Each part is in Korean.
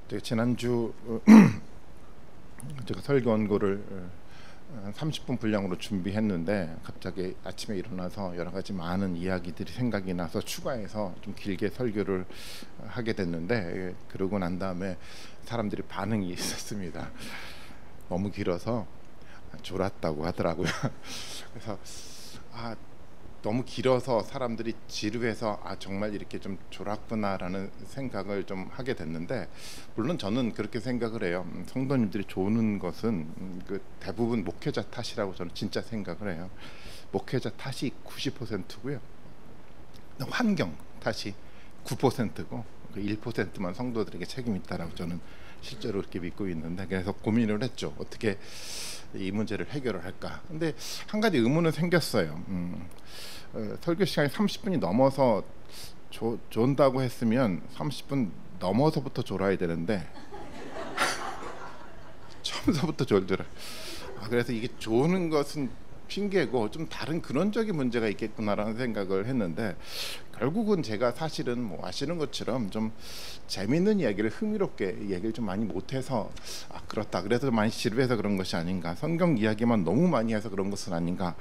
제가 지난주 제가 설교 원고를 한 30분 분량으로 준비했는데 갑자기 아침에 일어나서 여러 가지 많은 이야기들이 생각이 나서 추가해서 좀 길게 설교를 하게 됐는데, 그러고 난 다음에 사람들이 반응이 있었습니다. 너무 길어서 졸았다고 하더라고요. 그래서 너무 길어서 사람들이 지루해서 정말 이렇게 좀 졸았구나라는 생각을 좀 하게 됐는데, 물론 저는 그렇게 생각을 해요. 성도님들이 조는 것은 그 대부분 목회자 탓이라고 저는 진짜 생각을 해요. 목회자 탓이 90%고요, 환경 탓이 9%고 그 1%만 성도들에게 책임이 있다라고 저는 실제로 그렇게 믿고 있는데, 그래서 고민을 했죠. 어떻게 이 문제를 해결을 할까. 근데 한 가지 의문은 생겼어요. 설교 시간이 30분이 넘어서 존다고 했으면 30분 넘어서부터 졸아야 되는데 처음서부터 졸더라. 그래서 이게 조는 것은 핑계고 좀 다른 근원적인 문제가 있겠구나라는 생각을 했는데, 결국은 제가 사실은 뭐 아시는 것처럼 좀 재밌는 이야기를 흥미롭게 얘기를 좀 많이 못해서 그렇다, 그래서 많이 지루해서 그런 것이 아닌가, 성경 이야기만 너무 많이 해서 그런 것은 아닌가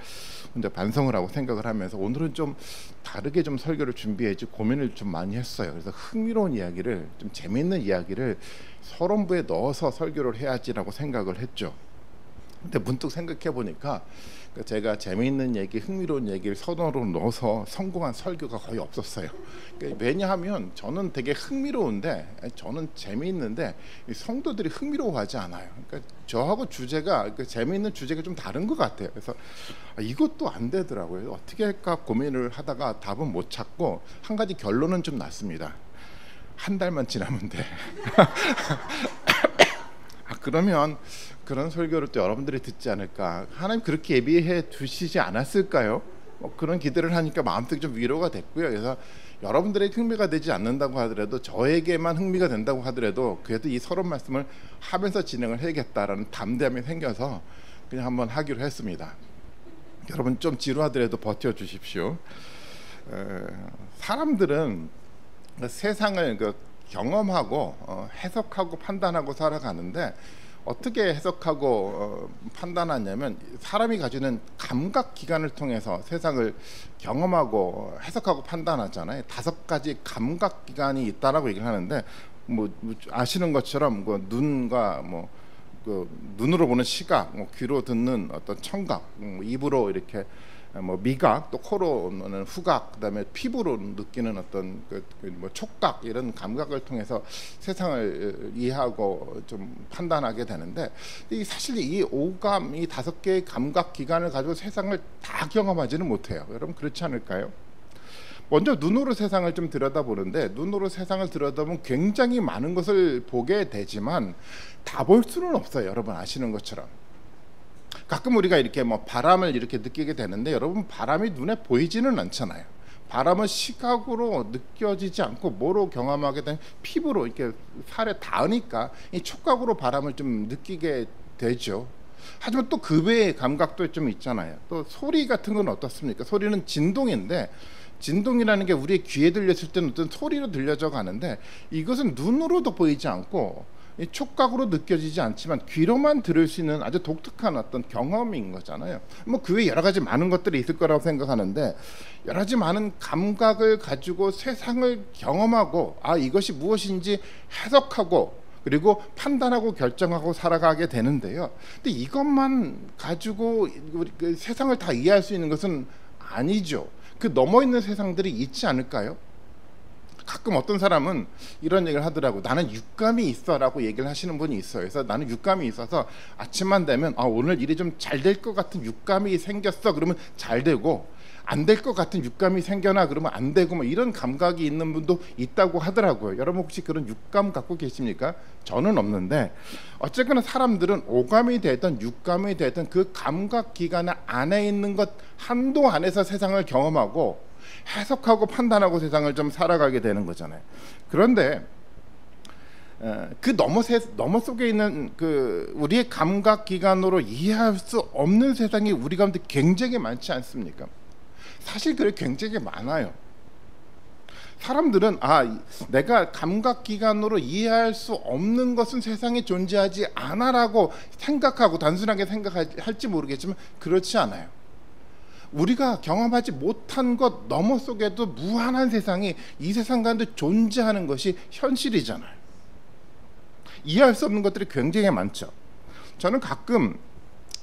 혼자 반성을 하고 생각을 하면서 오늘은 좀 다르게 좀 설교를 준비해지 고민을 좀 많이 했어요. 그래서 흥미로운 이야기를, 좀 재밌는 이야기를 서론부에 넣어서 설교를 해야지라고 생각을 했죠. 근데 문득 생각해 보니까 제가 재미있는 얘기, 흥미로운 얘기를 서론으로 넣어서 성공한 설교가 거의 없었어요. 왜냐하면 저는 되게 흥미로운데, 저는 재미있는데 성도들이 흥미로워하지 않아요. 그러니까 저하고 주제가, 재미있는 주제가 좀 다른 것 같아요. 그래서 이것도 안 되더라고요. 어떻게 할까 고민을 하다가 답은 못 찾고 한 가지 결론은 좀 났습니다. 한 달만 지나면 돼. 그러면 그런 설교를 또 여러분들이 듣지 않을까, 하나님 그렇게 예비해 두시지 않았을까요? 그런 기대를 하니까 마음속이 좀 위로가 됐고요. 그래서 여러분들에게 흥미가 되지 않는다고 하더라도, 저에게만 흥미가 된다고 하더라도 그래도 이 서론 말씀을 하면서 진행을 해야겠다라는 담대함이 생겨서 그냥 한번 하기로 했습니다. 여러분 좀 지루하더라도 버텨주십시오. 사람들은 세상을 경험하고 해석하고 판단하고 살아가는데, 어떻게 해석하고 판단하냐면 사람이 가지는 감각 기관을 통해서 세상을 경험하고 해석하고 판단하잖아요. 5가지 감각 기관이 있다라고 얘기를 하는데, 뭐 아시는 것처럼 눈과 눈으로 보는 시각, 귀로 듣는 어떤 청각, 입으로 이렇게 미각, 또 코로는 후각, 그다음에 피부로 느끼는 어떤 촉각, 이런 감각을 통해서 세상을 이해하고 좀 판단하게 되는데, 사실 이 오감, 이 5개의 감각 기관을 가지고 세상을 다 경험하지는 못해요. 여러분 그렇지 않을까요? 먼저 눈으로 세상을 좀 들여다보는데, 눈으로 세상을 들여다보면 굉장히 많은 것을 보게 되지만 다 볼 수는 없어요. 여러분 아시는 것처럼. 가끔 우리가 이렇게 바람을 이렇게 느끼게 되는데, 여러분 바람이 눈에 보이지는 않잖아요. 바람은 시각으로 느껴지지 않고 뭐로 경험하게 되면 피부로 이렇게 살에 닿으니까 이 촉각으로 바람을 좀 느끼게 되죠. 하지만 또 그 외의 감각도 좀 있잖아요. 또 소리 같은 건 어떻습니까? 소리는 진동인데, 진동이라는 게 우리의 귀에 들렸을 때는 어떤 소리로 들려져 가는데, 이것은 눈으로도 보이지 않고 이 촉각으로 느껴지지 않지만 귀로만 들을 수 있는 아주 독특한 어떤 경험인 거잖아요. 그 외에 여러 가지 많은 것들이 있을 거라고 생각하는데, 여러 가지 많은 감각을 가지고 세상을 경험하고 이것이 무엇인지 해석하고 그리고 판단하고 결정하고 살아가게 되는데요. 근데 이것만 가지고 세상을 다 이해할 수 있는 것은 아니죠. 그 넘어 있는 세상들이 있지 않을까요? 가끔 어떤 사람은 이런 얘기를 하더라고. 나는 육감이 있어 라고 얘기를 하시는 분이 있어요. 그래서 나는 육감이 있어서 아침만 되면 오늘 일이 좀 잘 될 것 같은 육감이 생겼어 그러면 잘 되고, 안 될 것 같은 육감이 생겨나 그러면 안 되고, 이런 감각이 있는 분도 있다고 하더라고요. 여러분 혹시 그런 육감 갖고 계십니까? 저는 없는데, 어쨌거나 사람들은 오감이 되든 육감이 되든 그 감각 기관 안에 있는 것 한도 안에서 세상을 경험하고 해석하고 판단하고 세상을 좀 살아가게 되는 거잖아요. 그런데 그 너머 속에 있는 우리의 감각 기관으로 이해할 수 없는 세상이 우리 가운데 굉장히 많지 않습니까? 사실 그게 굉장히 많아요. 사람들은 내가 감각기관으로 이해할 수 없는 것은 세상에 존재하지 않아라고 생각하고 단순하게 생각할지 모르겠지만 그렇지 않아요. 우리가 경험하지 못한 것 너머 속에도 무한한 세상이 이 세상 가운데 존재하는 것이 현실이잖아요. 이해할 수 없는 것들이 굉장히 많죠. 저는 가끔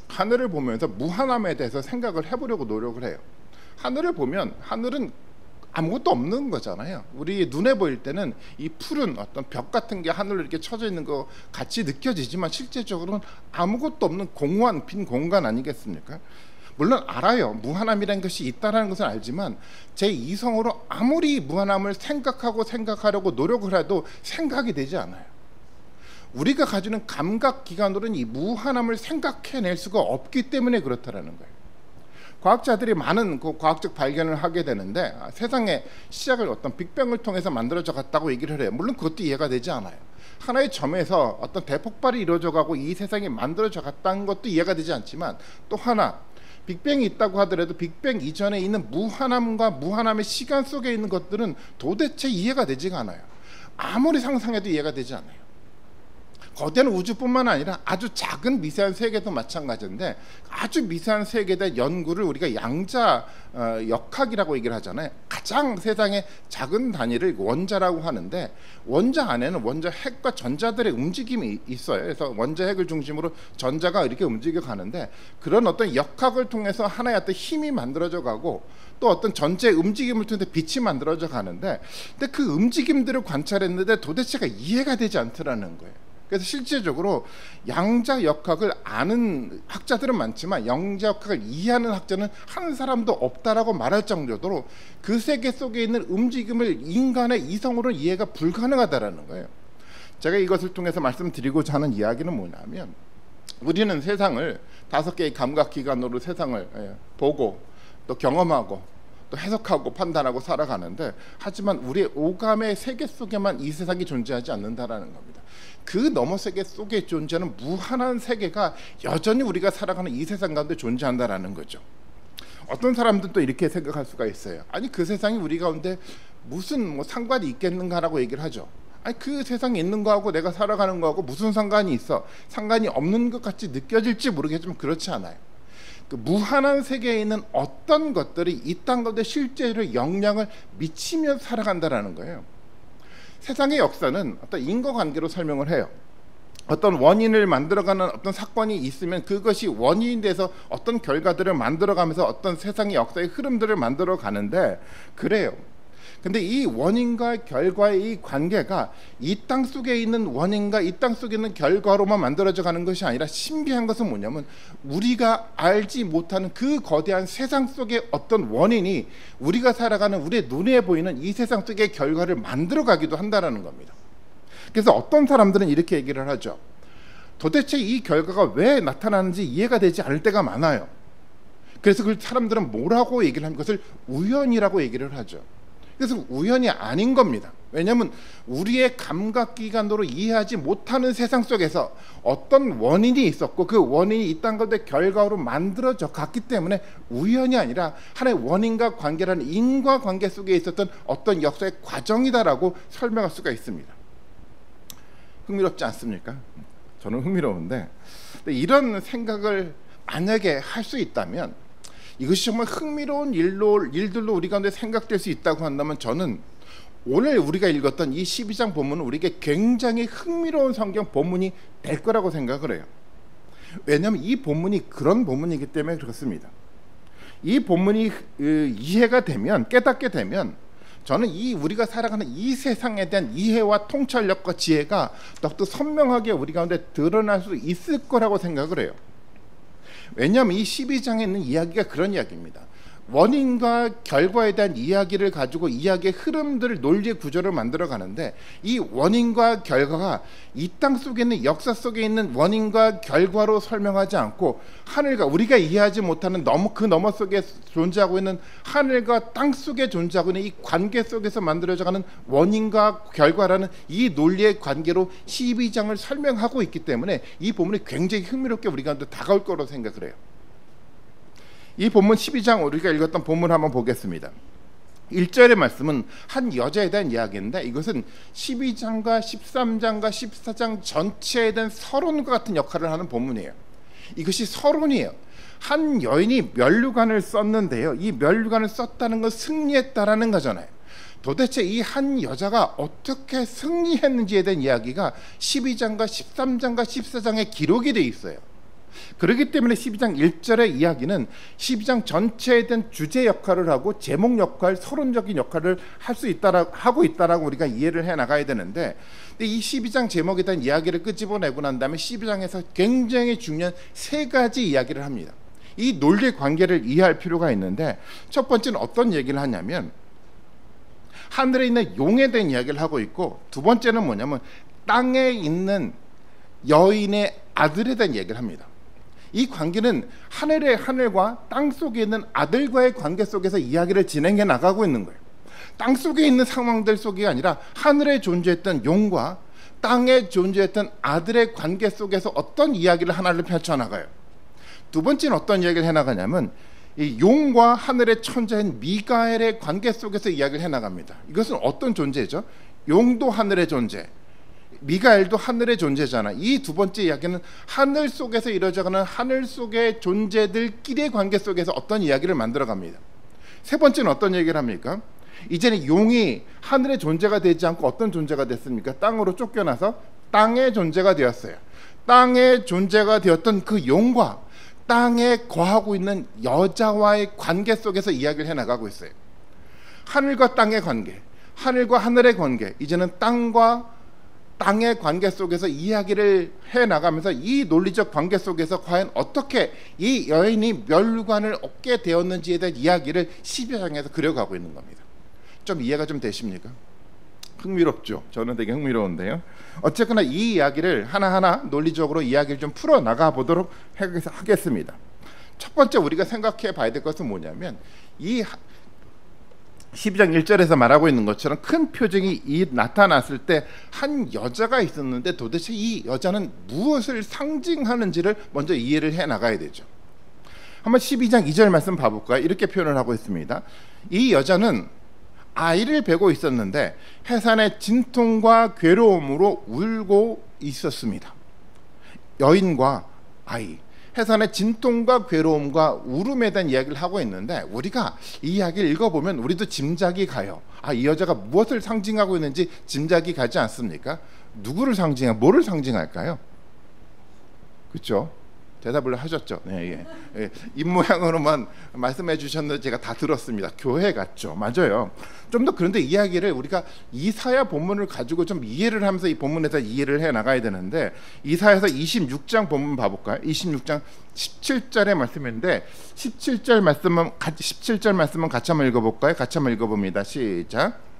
하늘을 보면서 무한함에 대해서 생각을 해보려고 노력을 해요. 하늘을 보면 하늘은 아무것도 없는 거잖아요. 우리 눈에 보일 때는 이 푸른 어떤 벽 같은 게 하늘로 이렇게 쳐져 있는 거 같이 느껴지지만 실제적으로는 아무것도 없는 공허한 빈 공간 아니겠습니까? 물론 알아요. 무한함이라는 것이 있다는 것은 알지만 제 이성으로 아무리 무한함을 생각하려고 노력을 해도 생각이 되지 않아요. 우리가 가지는 감각기관으로는 이 무한함을 생각해낼 수가 없기 때문에 그렇다라는 거예요. 과학자들이 많은 과학적 발견을 하게 되는데 세상의 시작을 어떤 빅뱅을 통해서 만들어져 갔다고 얘기를 해요. 물론 그것도 이해가 되지 않아요. 하나의 점에서 어떤 대폭발이 이루어져 가고 이 세상이 만들어져 갔다는 것도 이해가 되지 않지만 또 하나 빅뱅이 있다고 하더라도 빅뱅 이전에 있는 무한함과 무한함의 시간 속에 있는 것들은 도대체 이해가 되지가 않아요. 아무리 상상해도 이해가 되지 않아요. 거대한 우주뿐만 아니라 아주 작은 미세한 세계도 마찬가지인데 아주 미세한 세계에 대한 연구를 우리가 양자 역학이라고 얘기를 하잖아요. 가장 세상의 작은 단위를 원자라고 하는데 원자 안에는 원자 핵과 전자들의 움직임이 있어요. 그래서 원자 핵을 중심으로 전자가 이렇게 움직여 가는데 그런 어떤 역학을 통해서 하나의 어떤 힘이 만들어져 가고 또 어떤 전체의 움직임을 통해서 빛이 만들어져 가는데 근데 그 움직임들을 관찰했는데 도대체가 이해가 되지 않더라는 거예요. 그래서 실제적으로 양자역학을 아는 학자들은 많지만 양자역학을 이해하는 학자는 한 사람도 없다라고 말할 정도로 그 세계 속에 있는 움직임을 인간의 이성으로는 이해가 불가능하다라는 거예요. 제가 이것을 통해서 말씀드리고자 하는 이야기는 뭐냐면 우리는 세상을 5개의 감각기관으로 세상을 보고 또 경험하고 또 해석하고 판단하고 살아가는데 하지만 우리의 오감의 세계 속에만 이 세상이 존재하지 않는다라는 겁니다. 그 너머 세계 속에 존재하는 무한한 세계가 여전히 우리가 살아가는 이 세상 가운데 존재한다라는 거죠. 어떤 사람들은 또 이렇게 생각할 수가 있어요. 아니 그 세상이 우리 가운데 무슨 상관이 있겠는가라고 얘기를 하죠. 아니 그 세상에 있는 거하고 내가 살아가는 거하고 무슨 상관이 있어? 상관이 없는 것 같이 느껴질지 모르겠지만 그렇지 않아요. 그 무한한 세계에 있는 어떤 것들이 이 땅 가운데 실제로 영향을 미치며 살아간다라는 거예요. 세상의 역사는 어떤 인과관계로 설명을 해요. 어떤 원인을 만들어가는 어떤 사건이 있으면 그것이 원인이 돼서 어떤 결과들을 만들어가면서 어떤 세상의 역사의 흐름들을 만들어가는데 그래요. 근데 이 원인과 결과의 이 관계가 이 땅 속에 있는 원인과 이 땅 속에 있는 결과로만 만들어져 가는 것이 아니라 신비한 것은 뭐냐면 우리가 알지 못하는 그 거대한 세상 속의 어떤 원인이 우리가 살아가는 우리의 눈에 보이는 이 세상 속의 결과를 만들어 가기도 한다는 겁니다. 그래서 어떤 사람들은 이렇게 얘기를 하죠. 도대체 이 결과가 왜 나타나는지 이해가 되지 않을 때가 많아요. 그래서 그 사람들은 뭐라고 얘기를 하는 것을 우연이라고 얘기를 하죠. 그래서 우연이 아닌 겁니다. 왜냐하면 우리의 감각기관으로 이해하지 못하는 세상 속에서 어떤 원인이 있었고 그 원인이 이 땅 가운데 결과로 만들어져 갔기 때문에 우연이 아니라 하나의 원인과 관계라는 인과관계 속에 있었던 어떤 역사의 과정이다라고 설명할 수가 있습니다. 흥미롭지 않습니까? 저는 흥미로운데 이런 생각을 만약에 할 수 있다면 이것이 정말 흥미로운 일들로 우리 가운데 생각될 수 있다고 한다면 저는 오늘 우리가 읽었던 이 12장 본문은 우리에게 굉장히 흥미로운 성경 본문이 될 거라고 생각을 해요. 왜냐하면 이 본문이 그런 본문이기 때문에 그렇습니다. 이 본문이 이해가 되면 깨닫게 되면 저는 우리가 살아가는 이 세상에 대한 이해와 통찰력과 지혜가 더욱더 선명하게 우리 가운데 드러날 수 있을 거라고 생각을 해요. 왜냐하면 이 12장에 있는 이야기가 그런 이야기입니다. 원인과 결과에 대한 이야기를 가지고 이야기의 흐름들을 논리의 구조를 만들어 가는데 이 원인과 결과가 이 땅 속에 있는 역사 속에 있는 원인과 결과로 설명하지 않고 하늘과 우리가 이해하지 못하는 그 너머 속에 존재하고 있는 하늘과 땅 속에 존재하고 있는 이 관계 속에서 만들어져 가는 원인과 결과라는 이 논리의 관계로 12장을 설명하고 있기 때문에 이 본문이 굉장히 흥미롭게 우리가 다가올 거로 생각을 해요. 이 본문 12장 우리가 읽었던 본문 한번 보겠습니다. 1절의 말씀은 한 여자에 대한 이야기인데 이것은 12장과 13장과 14장 전체에 대한 서론과 같은 역할을 하는 본문이에요. 이것이 서론이에요. 한 여인이 면류관을 썼는데요, 이 면류관을 썼다는 건 승리했다라는 거잖아요. 도대체 이 한 여자가 어떻게 승리했는지에 대한 이야기가 12장과 13장과 14장에 기록이 되어 있어요. 그렇기 때문에 12장 1절의 이야기는 12장 전체에 대한 주제 역할을 하고 제목 역할, 서론적인 역할을 하고 있다라고 우리가 이해를 해 나가야 되는데, 이 12장 제목에 대한 이야기를 끄집어내고 난 다음에 12장에서 굉장히 중요한 세 가지 이야기를 합니다. 이 논리 관계를 이해할 필요가 있는데, 첫 번째는 어떤 얘기를 하냐면 하늘에 있는 용에 대한 이야기를 하고 있고, 두 번째는 뭐냐면 땅에 있는 여인의 아들에 대한 얘기를 합니다. 이 관계는 하늘의 하늘과 땅 속에 있는 아들과의 관계 속에서 이야기를 진행해 나가고 있는 거예요. 땅 속에 있는 상황들 속이 아니라 하늘에 존재했던 용과 땅에 존재했던 아들의 관계 속에서 어떤 이야기를 하나를 펼쳐나가요. 두 번째는 어떤 이야기를 해나가냐면 이 용과 하늘의 천자인 미가엘의 관계 속에서 이야기를 해나갑니다. 이것은 어떤 존재죠? 용도 하늘의 존재, 미가엘도 하늘의 존재잖아. 이 두 번째 이야기는 하늘 속에서 이루어져가는 하늘 속의 존재들끼리의 관계 속에서 어떤 이야기를 만들어갑니다. 세 번째는 어떤 얘기를 합니까? 이제는 용이 하늘의 존재가 되지 않고 어떤 존재가 됐습니까? 땅으로 쫓겨나서 땅의 존재가 되었어요. 땅의 존재가 되었던 그 용과 땅에 거하고 있는 여자와의 관계 속에서 이야기를 해나가고 있어요. 하늘과 땅의 관계, 하늘과 하늘의 관계, 이제는 땅과 땅의 관계 속에서 이야기를 해나가면서 이 논리적 관계 속에서 과연 어떻게 이 여인이 면류관을 얻게 되었는지에 대한 이야기를 12장에서 그려가고 있는 겁니다. 좀 이해가 좀 되십니까? 흥미롭죠? 저는 되게 흥미로운데요. 어쨌거나 이 이야기를 하나하나 논리적으로 이야기를 좀 풀어나가 보도록 하겠습니다. 첫 번째 우리가 생각해 봐야 될 것은 뭐냐면, 이 12장 1절에서 말하고 있는 것처럼 큰 표적이 나타났을 때 한 여자가 있었는데 도대체 이 여자는 무엇을 상징하는지를 먼저 이해를 해 나가야 되죠. 한번 12장 2절 말씀 봐볼까요? 이렇게 표현을 하고 있습니다. 이 여자는 아이를 베고 있었는데 해산의 진통과 괴로움으로 울고 있었습니다. 여인과 아이, 해산의 진통과 괴로움과 울음에 대한 이야기를 하고 있는데, 우리가 이 이야기를 읽어보면 우리도 짐작이 가요. 이 여자가 무엇을 상징하고 있는지 짐작이 가지 않습니까? 누구를 뭐를 상징할까요? 그렇죠? 대답을 하셨죠. 네, 예. 입모양으로만 말씀해 주셨는데 제가 다 들었습니다. 교회 같죠. 맞아요. 좀 더 그런데 이야기를 우리가 이사야 본문을 가지고 좀 이해를 하면서 이 본문에서 이해를 해 나가야 되는데, 이사야서 26장 본문 봐볼까요? 26장 17절의 말씀인데 17절 말씀은 같이 한번 읽어볼까요? 같이 한번 읽어봅니다. 시작.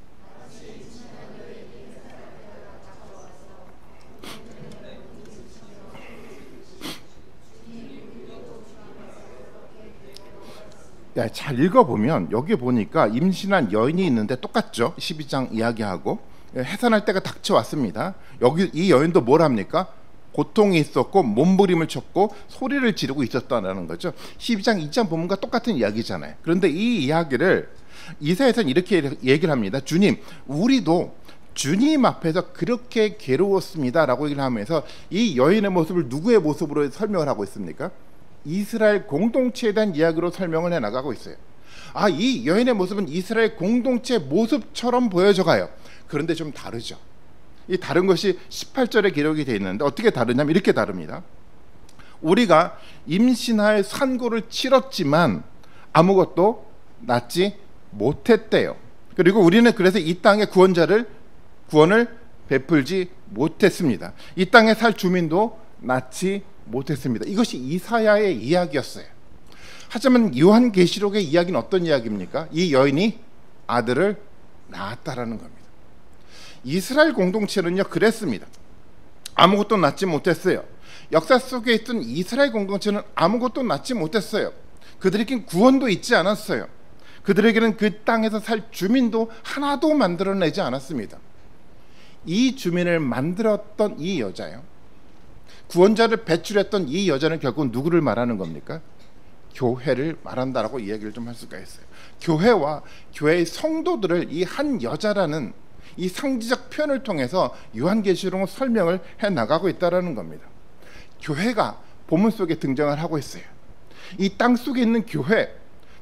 잘 읽어보면 여기 보니까 임신한 여인이 있는데 똑같죠. 12장 이야기하고 해산할 때가 닥쳐왔습니다. 여기 이 여인도 뭘 합니까? 고통이 있었고 몸부림을 쳤고 소리를 지르고 있었다는 거죠. 12장 2장 본문과 똑같은 이야기잖아요. 그런데 이 이야기를 이사야서는 이렇게 얘기를 합니다. 주님, 우리도 주님 앞에서 그렇게 괴로웠습니다 라고 얘기를 하면서 이 여인의 모습을 누구의 모습으로 설명을 하고 있습니까? 이스라엘 공동체에 대한 이야기로 설명을 해나가고 있어요. 이 여인의 모습은 이스라엘 공동체 모습처럼 보여져가요. 그런데 좀 다르죠. 이 다른 것이 18절에 기록이 되어 있는데 어떻게 다르냐면 이렇게 다릅니다. 우리가 임신하여 산고를 치렀지만 아무것도 낳지 못했대요. 그리고 우리는 그래서 이 땅의 구원을 베풀지 못했습니다. 이 땅에 살 주민도 낳지 못했습니다. 이것이 이사야의 이야기였어요. 하지만 요한계시록의 이야기는 어떤 이야기입니까? 이 여인이 아들을 낳았다라는 겁니다. 이스라엘 공동체는요 그랬습니다. 아무것도 낳지 못했어요. 역사 속에 있던 이스라엘 공동체는 아무것도 낳지 못했어요. 그들에겐 구원도 있지 않았어요. 그들에게는 그 땅에서 살 주민도 하나도 만들어내지 않았습니다. 이 주민을 만들었던 이 여자요, 구원자를 배출했던 이 여자는 결국 누구를 말하는 겁니까? 교회를 말한다라고 이야기를 좀 할 수가 있어요. 교회와 교회의 성도들을 이 한 여자라는 이 상징적 표현을 통해서 요한계시록은 설명을 해나가고 있다는 겁니다. 교회가 본문 속에 등장을 하고 있어요. 이 땅 속에 있는 교회,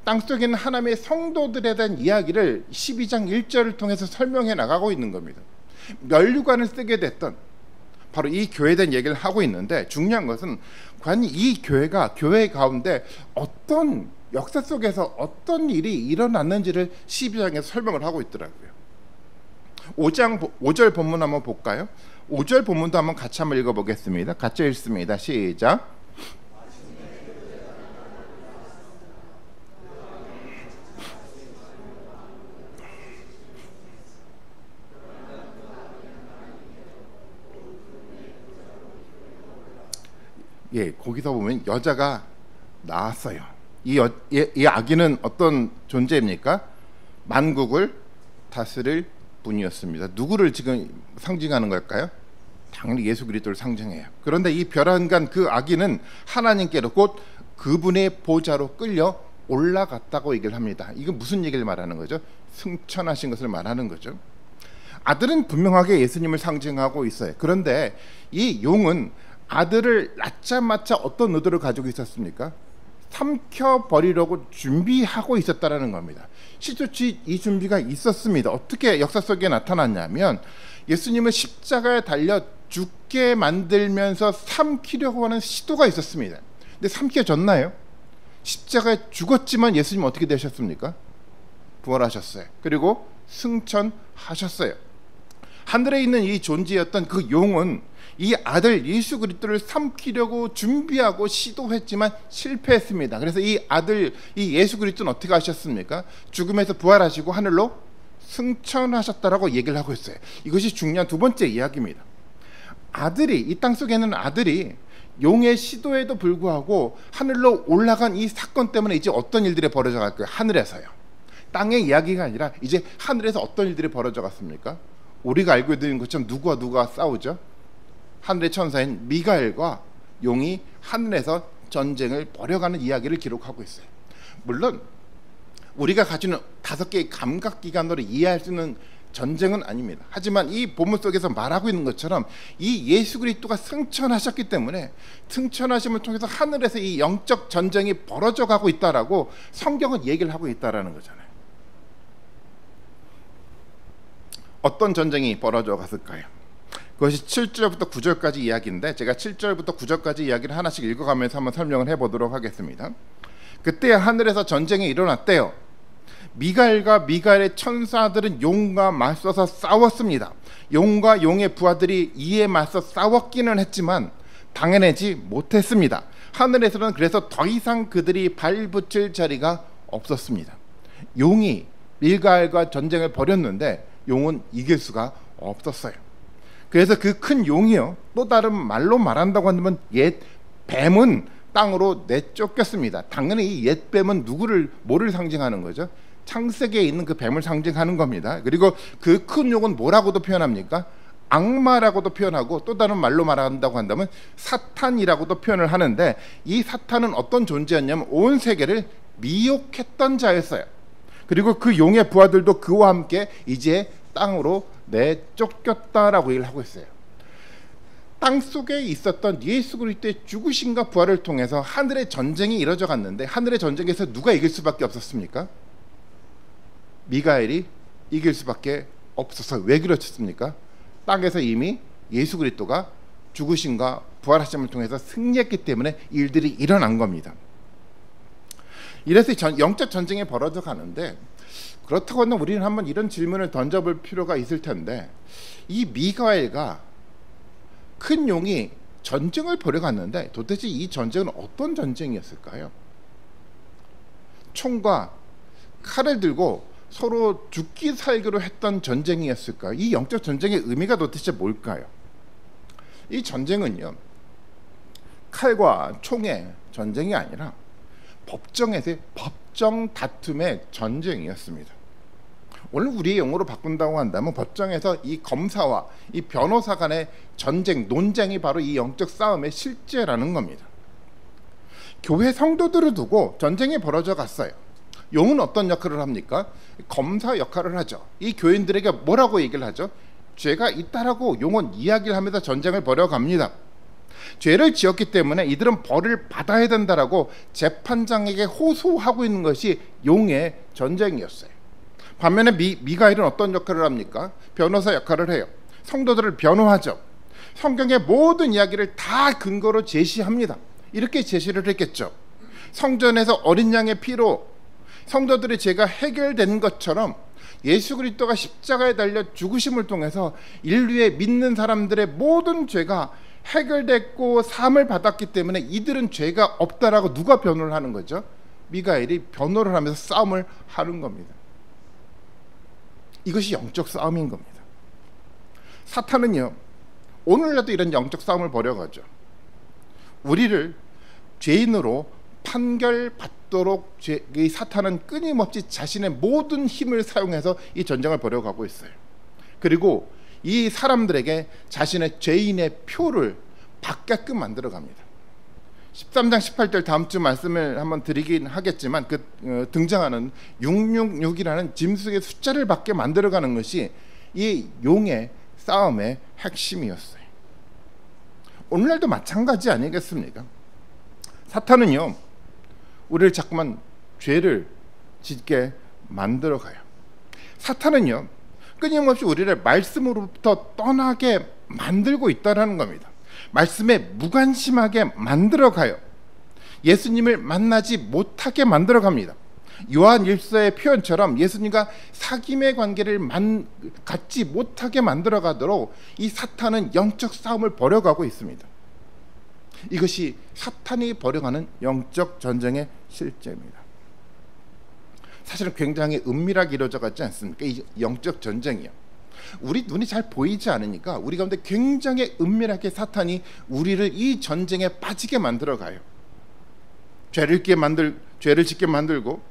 땅 속에 있는 하나님의 성도들에 대한 이야기를 12장 1절을 통해서 설명해 나가고 있는 겁니다. 면류관을 쓰게 됐던 바로 이 교회에 대한 얘기를 하고 있는데, 중요한 것은 과연 이 교회가 교회 가운데 어떤 역사 속에서 어떤 일이 일어났는지를 12장에서 설명을 하고 있더라고요. 5절 본문 한번 볼까요? 5절 본문도 한번 같이 한번 읽어보겠습니다. 같이 읽습니다. 시작. 예, 거기서 보면 여자가 나왔어요. 이 아기는 어떤 존재입니까? 만국을 다스릴 분이었습니다. 누구를 지금 상징하는 걸까요? 당연히 예수 그리스도를 상징해요. 그런데 이 벼랑간 그 아기는 하나님께로 곧 그분의 보좌로 끌려 올라갔다고 얘기를 합니다. 이건 무슨 얘기를 말하는 거죠? 승천하신 것을 말하는 거죠. 아들은 분명하게 예수님을 상징하고 있어요. 그런데 이 용은 아들을 낳자마자 어떤 의도를 가지고 있었습니까? 삼켜버리려고 준비하고 있었다는 겁니다. 실제 이 준비가 있었습니다. 어떻게 역사 속에 나타났냐면, 예수님을 십자가에 달려 죽게 만들면서 삼키려고 하는 시도가 있었습니다. 근데 삼켜졌나요? 십자가에 죽었지만 예수님 어떻게 되셨습니까? 부활하셨어요. 그리고 승천하셨어요. 하늘에 있는 이 존재였던 그 용은 이 아들 예수 그리스도를 삼키려고 준비하고 시도했지만 실패했습니다. 그래서 이 아들 이 예수 그리스도는 어떻게 하셨습니까? 죽음에서 부활하시고 하늘로 승천하셨다라고 얘기를 하고 있어요. 이것이 중요한 두 번째 이야기입니다. 아들이, 이 땅 속에 있는 아들이 용의 시도에도 불구하고 하늘로 올라간 이 사건 때문에 이제 어떤 일들이 벌어져 갈까요? 하늘에서요. 땅의 이야기가 아니라 이제 하늘에서 어떤 일들이 벌어져 갔습니까? 우리가 알고 있는 것처럼 누가 싸우죠? 하늘의 천사인 미가엘과 용이 하늘에서 전쟁을 벌여가는 이야기를 기록하고 있어요. 물론 우리가 가지는 5개의 감각기관으로 이해할 수 있는 전쟁은 아닙니다. 하지만 이 본문 속에서 말하고 있는 것처럼 이 예수 그리스도가 승천하셨기 때문에 승천하심을 통해서 하늘에서 이 영적 전쟁이 벌어져 가고 있다라고 성경은 얘기를 하고 있다라는 거잖아요. 어떤 전쟁이 벌어져 갔을까요? 그것이 7절부터 9절까지 이야기인데, 제가 7절부터 9절까지 이야기를 하나씩 읽어가면서 한번 설명을 해보도록 하겠습니다. 그때 하늘에서 전쟁이 일어났대요. 미가엘과 미가엘의 천사들은 용과 맞서서 싸웠습니다. 용과 용의 부하들이 이에 맞서 싸웠기는 했지만 당해내지 못했습니다. 하늘에서는 그래서 더 이상 그들이 발붙일 자리가 없었습니다. 용이 미가엘과 전쟁을 벌였는데 용은 이길 수가 없었어요. 그래서 그 큰 용이요, 또 다른 말로 말한다고 한다면 옛 뱀은 땅으로 내쫓겼습니다. 당연히 이 옛 뱀은 뭐를 상징하는 거죠? 창세기에 있는 그 뱀을 상징하는 겁니다. 그리고 그 큰 용은 뭐라고도 표현합니까? 악마라고도 표현하고, 또 다른 말로 말한다고 한다면 사탄이라고도 표현을 하는데, 이 사탄은 어떤 존재였냐면 온 세계를 미혹했던 자였어요. 그리고 그 용의 부하들도 그와 함께 이제 땅으로 내쫓겼다라고 얘기를 하고 있어요. 땅 속에 있었던 예수 그리스도의 죽으심과 부활을 통해서 하늘의 전쟁이 이루어져 갔는데, 하늘의 전쟁에서 누가 이길 수밖에 없었습니까? 미가엘이 이길 수밖에 없어서. 왜 그렇습니까? 땅에서 이미 예수 그리스도가 죽으심과 부활하심을 통해서 승리했기 때문에 일들이 일어난 겁니다. 이래서 영적 전쟁이 벌어져 가는데, 그렇다고 하면 우리는 한번 이런 질문을 던져볼 필요가 있을 텐데, 이 미가엘과 큰 용이 전쟁을 벌여갔는데 도대체 이 전쟁은 어떤 전쟁이었을까요? 총과 칼을 들고 서로 죽기 살기로 했던 전쟁이었을까요? 이 영적 전쟁의 의미가 도대체 뭘까요? 이 전쟁은요, 칼과 총의 전쟁이 아니라 법정에서의 법정 다툼의 전쟁이었습니다. 오늘 우리의 용어로 바꾼다고 한다면 법정에서 이 검사와 이 변호사 간의 전쟁, 논쟁이 바로 이 영적 싸움의 실제라는 겁니다. 교회 성도들을 두고 전쟁이 벌어져 갔어요. 용은 어떤 역할을 합니까? 검사 역할을 하죠. 이 교인들에게 뭐라고 얘기를 하죠? 죄가 있다라고 용은 이야기를 하면서 전쟁을 벌여갑니다. 죄를 지었기 때문에 이들은 벌을 받아야 된다라고 재판장에게 호소하고 있는 것이 용의 전쟁이었어요. 반면에 미가엘은 어떤 역할을 합니까? 변호사 역할을 해요. 성도들을 변호하죠. 성경의 모든 이야기를 다 근거로 제시합니다. 이렇게 제시를 했겠죠. 성전에서 어린 양의 피로 성도들의 죄가 해결된 것처럼 예수 그리스도가 십자가에 달려 죽으심을 통해서 인류의 믿는 사람들의 모든 죄가 해결됐고 사함을 받았기 때문에 이들은 죄가 없다라고 누가 변호를 하는 거죠? 미가엘이 변호를 하면서 싸움을 하는 겁니다. 이것이 영적 싸움인 겁니다. 사탄은요, 오늘날도 이런 영적 싸움을 벌여가죠. 우리를 죄인으로 판결받도록 이 사탄은 끊임없이 자신의 모든 힘을 사용해서 이 전쟁을 벌여가고 있어요. 그리고 이 사람들에게 자신의 죄인의 표를 받게끔 만들어갑니다. 13장 18절 다음 주 말씀을 한번 드리긴 하겠지만 등장하는 666이라는 짐승의 숫자를 받게 만들어가는 것이 이 용의 싸움의 핵심이었어요. 오늘날도 마찬가지 아니겠습니까? 사탄은요, 우리를 자꾸만 죄를 짓게 만들어가요. 사탄은요, 끊임없이 우리를 말씀으로부터 떠나게 만들고 있다는 겁니다. 말씀에 무관심하게 만들어가요. 예수님을 만나지 못하게 만들어갑니다. 요한 1서의 표현처럼 예수님과 사귐의 관계를 갖지 못하게 만들어가도록 이 사탄은 영적 싸움을 벌여가고 있습니다. 이것이 사탄이 벌여가는 영적 전쟁의 실제입니다. 사실은 굉장히 은밀하게 이루어져 가지 않습니까? 이 영적 전쟁이요. 우리 눈이 잘 보이지 않으니까 우리 가운데 굉장히 은밀하게 사탄이 우리를 이 전쟁에 빠지게 만들어가요. 죄를 짓게 만들고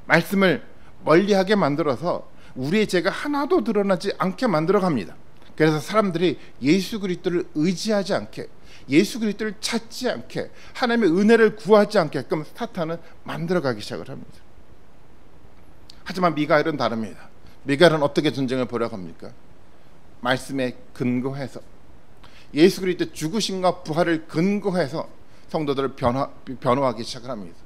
말씀을 멀리하게 만들어서 우리의 죄가 하나도 드러나지 않게 만들어갑니다. 그래서 사람들이 예수 그리스도를 의지하지 않게, 예수 그리스도를 찾지 않게, 하나님의 은혜를 구하지 않게끔 사탄은 만들어가기 시작을 합니다. 하지만 미가엘은 다릅니다. 미가엘은 어떻게 전쟁을 벌여갑니까? 말씀에 근거해서, 예수 그리스도의 죽으심과 부활을 근거해서 성도들을 변호하기 시작을 합니다.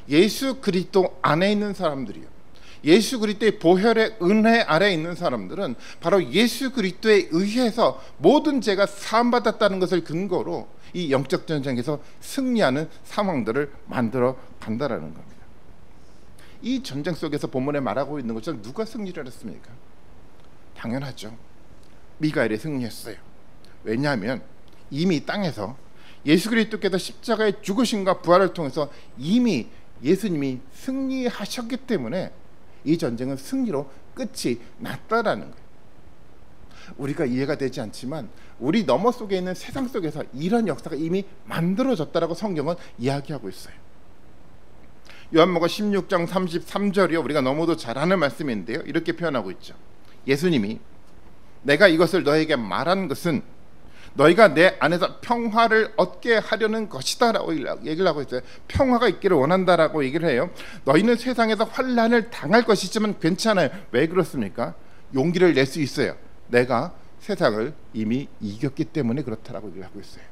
예수 그리스도 안에 있는 사람들이요, 예수 그리스도의 보혈의 은혜 아래에 있는 사람들은 바로 예수 그리스도에 의해서 모든 죄가 사함받았다는 것을 근거로 이 영적 전쟁에서 승리하는 상황들을 만들어 간다라는 겁니다. 이 전쟁 속에서 본문에 말하고 있는 것처럼 누가 승리를 했습니까? 당연하죠. 미가엘이 승리했어요. 왜냐하면 이미 땅에서 예수 그리스도께서 십자가의 죽으심과 부활을 통해서 이미 예수님이 승리하셨기 때문에 이 전쟁은 승리로 끝이 났다라는 거예요. 우리가 이해가 되지 않지만 우리 너머 속에 있는 세상 속에서 이런 역사가 이미 만들어졌다라고 성경은 이야기하고 있어요. 요한복음 16장 33절이요, 우리가 너무도 잘 아는 말씀인데요, 이렇게 표현하고 있죠. 예수님이 내가 이것을 너에게 말한 것은 너희가 내 안에서 평화를 얻게 하려는 것이다 라고 얘기를 하고 있어요. 평화가 있기를 원한다라고 얘기를 해요. 너희는 세상에서 환난을 당할 것이지만 괜찮아요. 왜 그렇습니까? 용기를 낼 수 있어요. 내가 세상을 이미 이겼기 때문에 그렇다라고 얘기를 하고 있어요.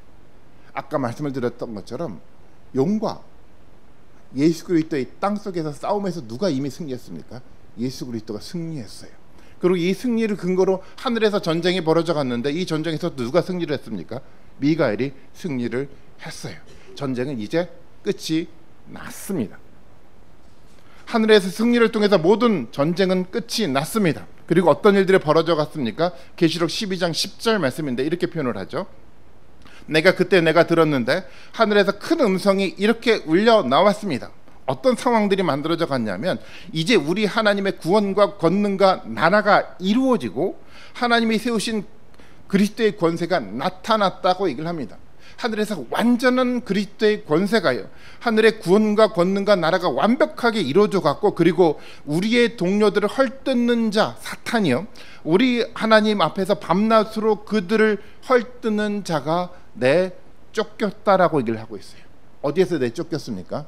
아까 말씀을 드렸던 것처럼 용과 예수 그리스도의 땅속에서 싸움에서 누가 이미 승리했습니까? 예수 그리스도가 승리했어요. 그리고 이 승리를 근거로 하늘에서 전쟁이 벌어져 갔는데 이 전쟁에서 누가 승리를 했습니까? 미가엘이 승리를 했어요. 전쟁은 이제 끝이 났습니다. 하늘에서 승리를 통해서 모든 전쟁은 끝이 났습니다. 그리고 어떤 일들이 벌어져 갔습니까? 계시록 12장 10절 말씀인데 이렇게 표현을 하죠. 그때 내가 들었는데 하늘에서 큰 음성이 이렇게 울려 나왔습니다. 어떤 상황들이 만들어져 갔냐면 이제 우리 하나님의 구원과 권능과 나라가 이루어지고 하나님이 세우신 그리스도의 권세가 나타났다고 얘기를 합니다. 하늘에서 완전한 그리스도의 권세가요, 하늘의 구원과 권능과 나라가 완벽하게 이루어져 갔고, 그리고 우리의 동료들을 헐뜯는 자 사탄이요, 우리 하나님 앞에서 밤낮으로 그들을 헐뜯는 자가 내쫓겼다라고 얘기를 하고 있어요. 어디에서 내쫓겼습니까?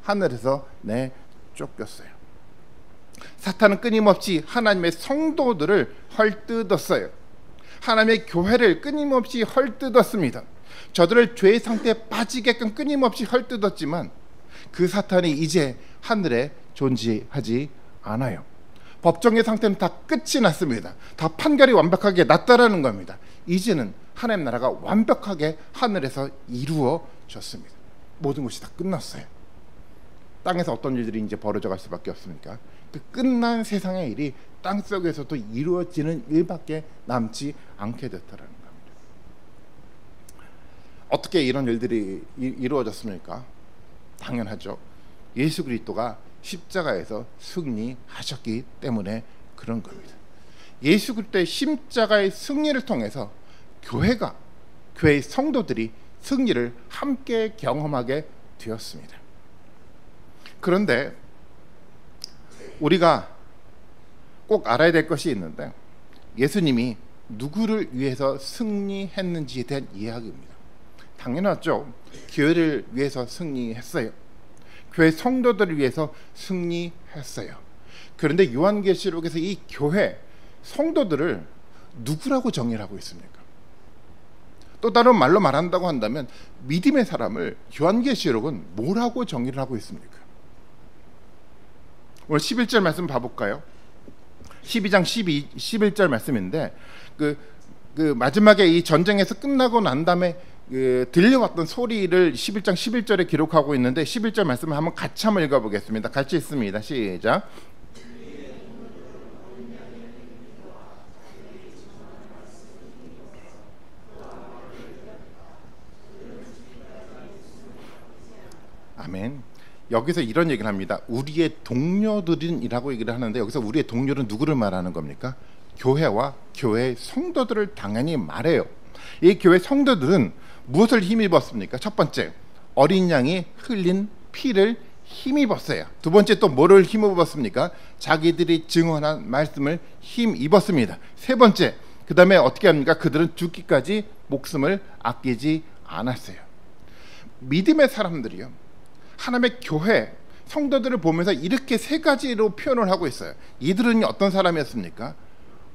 하늘에서 내쫓겼습니다. 쫓겼어요. 사탄은 끊임없이 하나님의 성도들을 헐뜯었어요. 하나님의 교회를 끊임없이 헐뜯었습니다. 저들을 죄의 상태에 빠지게끔 끊임없이 헐뜯었지만 그 사탄이 이제 하늘에 존재하지 않아요. 법정의 상태는 다 끝이 났습니다. 다 판결이 완벽하게 났다라는 겁니다. 이제는 하나님 나라가 완벽하게 하늘에서 이루어졌습니다. 모든 것이 다 끝났어요. 땅에서 어떤 일들이 이제 벌어져 갈 수밖에 없습니까? 그 끝난 세상의 일이 땅 속에서도 이루어지는 일밖에 남지 않게 됐다라는 겁니다. 어떻게 이런 일들이 이루어졌습니까? 당연하죠. 예수 그리스도가 십자가에서 승리하셨기 때문에 그런 겁니다. 예수 그리스도의 십자가의 승리를 통해서 교회의 성도들이 승리를 함께 경험하게 되었습니다. 그런데 우리가 꼭 알아야 될 것이 있는데, 예수님이 누구를 위해서 승리했는지에 대한 이야기입니다. 당연하죠. 교회를 위해서 승리했어요. 교회 성도들을 위해서 승리했어요. 그런데 요한계시록에서 이 교회 성도들을 누구라고 정의를 하고 있습니까? 또 다른 말로 말한다고 한다면 믿음의 사람을 요한계시록은 뭐라고 정의를 하고 있습니까? 오늘 11절 말씀 봐볼까요? 12장 11절 말씀인데 그 마지막에 이 전쟁에서 끝나고 난 다음에 들려왔던 소리를 11장 11절에 기록하고 있는데 11절 말씀을 한번 같이 한번 읽어보겠습니다. 같이 읽습니다. 시작. 아멘. 여기서 이런 얘기를 합니다. 우리의 동료들이라고 얘기를 하는데, 여기서 우리의 동료는 누구를 말하는 겁니까? 교회와 교회의 성도들을 당연히 말해요. 이 교회 성도들은 무엇을 힘입었습니까? 첫 번째, 어린 양이 흘린 피를 힘입었어요. 두 번째, 또 뭐를 힘입었습니까? 자기들이 증언한 말씀을 힘입었습니다. 세 번째, 그 다음에 어떻게 합니까? 그들은 죽기까지 목숨을 아끼지 않았어요. 믿음의 사람들이요, 하나님의 교회 성도들을 보면서 이렇게 세 가지로 표현을 하고 있어요. 이들은 어떤 사람이었습니까?